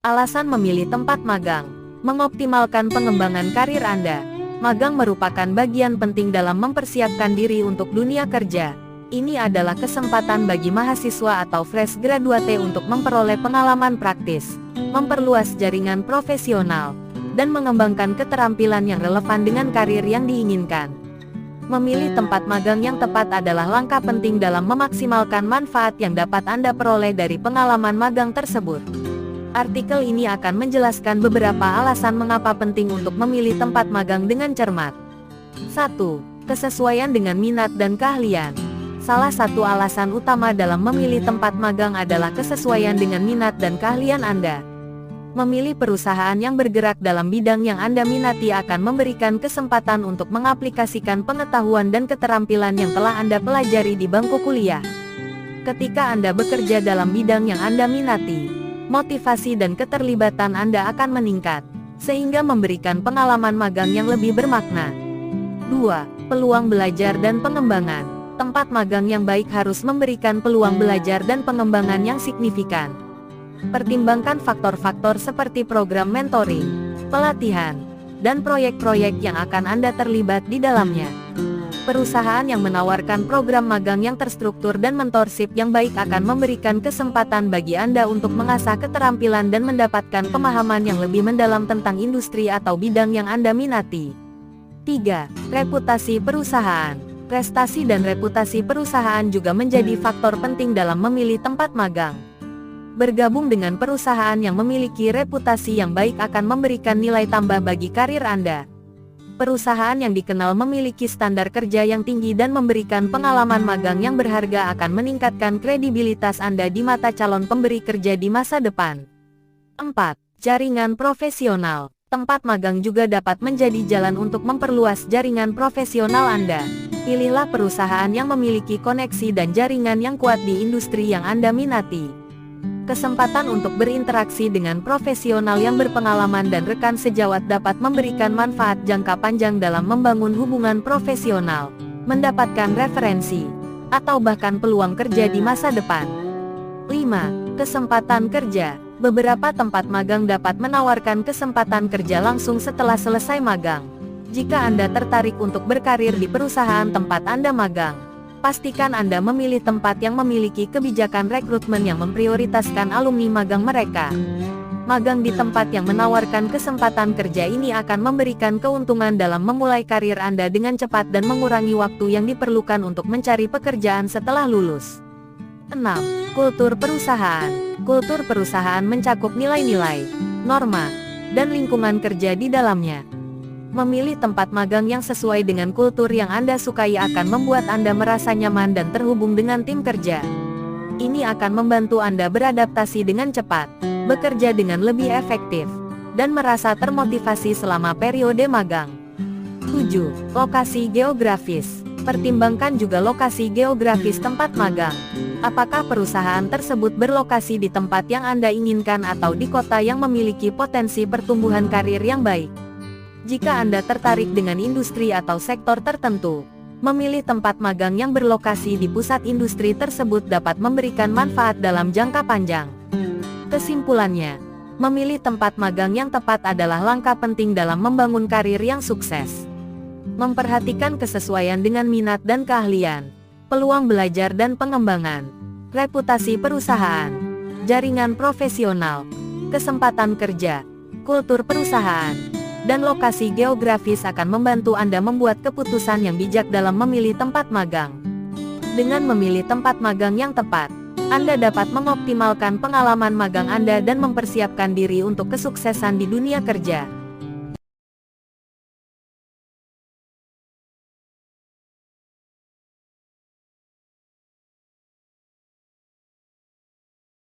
Alasan memilih tempat magang: mengoptimalkan pengembangan karir Anda. Magang merupakan bagian penting dalam mempersiapkan diri untuk dunia kerja. Ini adalah kesempatan bagi mahasiswa atau fresh graduate untuk memperoleh pengalaman praktis, memperluas jaringan profesional, dan mengembangkan keterampilan yang relevan dengan karir yang diinginkan. Memilih tempat magang yang tepat adalah langkah penting dalam memaksimalkan manfaat yang dapat Anda peroleh dari pengalaman magang tersebut. Artikel ini akan menjelaskan beberapa alasan mengapa penting untuk memilih tempat magang dengan cermat. 1. Kesesuaian dengan minat dan keahlian. Salah satu alasan utama dalam memilih tempat magang adalah kesesuaian dengan minat dan keahlian Anda. Memilih perusahaan yang bergerak dalam bidang yang Anda minati akan memberikan kesempatan untuk mengaplikasikan pengetahuan dan keterampilan yang telah Anda pelajari di bangku kuliah. Ketika Anda bekerja dalam bidang yang Anda minati, motivasi dan keterlibatan Anda akan meningkat, sehingga memberikan pengalaman magang yang lebih bermakna. 2. Peluang belajar dan pengembangan. Tempat magang yang baik harus memberikan peluang belajar dan pengembangan yang signifikan. Pertimbangkan faktor-faktor seperti program mentoring, pelatihan, dan proyek-proyek yang akan Anda terlibat di dalamnya. Perusahaan yang menawarkan program magang yang terstruktur dan mentorship yang baik akan memberikan kesempatan bagi Anda untuk mengasah keterampilan dan mendapatkan pemahaman yang lebih mendalam tentang industri atau bidang yang Anda minati. 3. Reputasi perusahaan. Prestasi dan reputasi perusahaan juga menjadi faktor penting dalam memilih tempat magang. Bergabung dengan perusahaan yang memiliki reputasi yang baik akan memberikan nilai tambah bagi karir Anda. Perusahaan yang dikenal memiliki standar kerja yang tinggi dan memberikan pengalaman magang yang berharga akan meningkatkan kredibilitas Anda di mata calon pemberi kerja di masa depan. 4. Jaringan profesional. Tempat magang juga dapat menjadi jalan untuk memperluas jaringan profesional Anda. Pilihlah perusahaan yang memiliki koneksi dan jaringan yang kuat di industri yang Anda minati. Kesempatan untuk berinteraksi dengan profesional yang berpengalaman dan rekan sejawat dapat memberikan manfaat jangka panjang dalam membangun hubungan profesional, mendapatkan referensi, atau bahkan peluang kerja di masa depan. 5. Kesempatan kerja. Beberapa tempat magang dapat menawarkan kesempatan kerja langsung setelah selesai magang. Jika Anda tertarik untuk berkarir di perusahaan tempat Anda magang, pastikan Anda memilih tempat yang memiliki kebijakan rekrutmen yang memprioritaskan alumni magang mereka. Magang di tempat yang menawarkan kesempatan kerja ini akan memberikan keuntungan dalam memulai karir Anda dengan cepat dan mengurangi waktu yang diperlukan untuk mencari pekerjaan setelah lulus. 6. Kultur perusahaan. Kultur perusahaan mencakup nilai-nilai, norma, dan lingkungan kerja di dalamnya. Memilih tempat magang yang sesuai dengan kultur yang Anda sukai akan membuat Anda merasa nyaman dan terhubung dengan tim kerja. Ini akan membantu Anda beradaptasi dengan cepat, bekerja dengan lebih efektif, dan merasa termotivasi selama periode magang. 7. Lokasi geografis. Pertimbangkan juga lokasi geografis tempat magang. Apakah perusahaan tersebut berlokasi di tempat yang Anda inginkan atau di kota yang memiliki potensi pertumbuhan karir yang baik? Jika Anda tertarik dengan industri atau sektor tertentu, memilih tempat magang yang berlokasi di pusat industri tersebut dapat memberikan manfaat dalam jangka panjang. Kesimpulannya, memilih tempat magang yang tepat adalah langkah penting dalam membangun karir yang sukses. Memperhatikan kesesuaian dengan minat dan keahlian, peluang belajar dan pengembangan, reputasi perusahaan, jaringan profesional, kesempatan kerja, kultur perusahaan, dan lokasi geografis akan membantu Anda membuat keputusan yang bijak dalam memilih tempat magang. Dengan memilih tempat magang yang tepat, Anda dapat mengoptimalkan pengalaman magang Anda dan mempersiapkan diri untuk kesuksesan di dunia kerja.